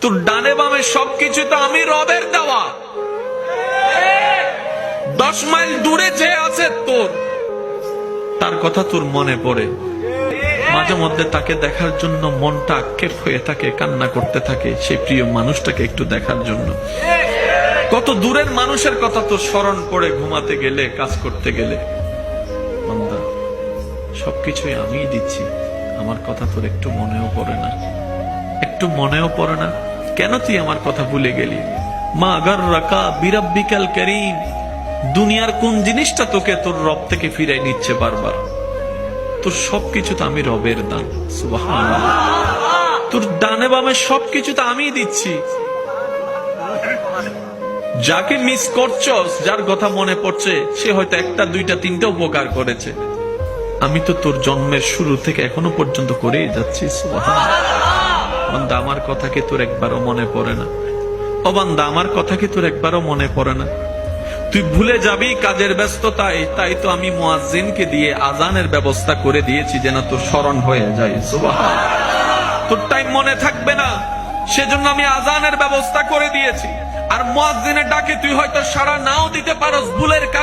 তোর ডানে বামে সবকিছু তো আমি রবের দেওয়া। 10 মাইল দূরে যে আছে তোর, তার কথা তোর মনে পড়ে মাঝে মধ্যে। তাকে দেখার জন্য মনটা আক্ষেপ হয়ে থাকে, কান্না করতে থাকে সেই প্রিয় মানুষটাকে একটু দেখার জন্য। কত দূরের মানুষের কথা তোর স্মরণ পড়ে ঘুমাতে গেলে, কাজ করতে গেলে। বান্দা, সবকিছুই আমিই দিচ্ছি, আমার কথা তোর একটু মনেও পড়ে না, একটু মনেও পড়ে না। কেন তুই আমার কথা ভুলে গেলি? মা আগার রাকা বিরাব্বিকাল কারীম, দুনিয়ার কোন জিনিসটা তোকে তোর রব থেকে ফিরাই নিচ্ছে বারবার? তোর সবকিছু তো আমি রবের দান। সুবহানাল্লাহ। তোর ডানে বামে সবকিছু তো আমিই দিচ্ছি। যাকে মিস করছস, যার কথা মনে পড়ছে, সে হয়তো একটা দুইটা তিনটা উপকার করেছে। আমি তো তোর জন্মের শুরু থেকে এখনো পর্যন্ত করেই যাচ্ছি। সুবহানাল্লাহ। বান্দা, আমার কথা কি তোর একবারও মনে পড়ে না? ও বান্দা, আমার কথা কি তোর একবারও মনে পড়ে না? তুই ভুলে যাবি কাজের ব্যস্ততায়, তাই তো আমি মুয়াজ্জিনকে দিয়ে আজানের ব্যবস্থা করে দিয়েছি যেন তোর স্মরণ হয়ে যায়। সুবহানাল্লাহ। তোর টাইম মনে থাকবে না, সেজন্য আমি আজানের ব্যবস্থা করে দিয়েছি। আর মুয়াজ্জিনের ডাকে তুই হয়তো সাড়া নাও দিতে পারস ভুলের কারণে।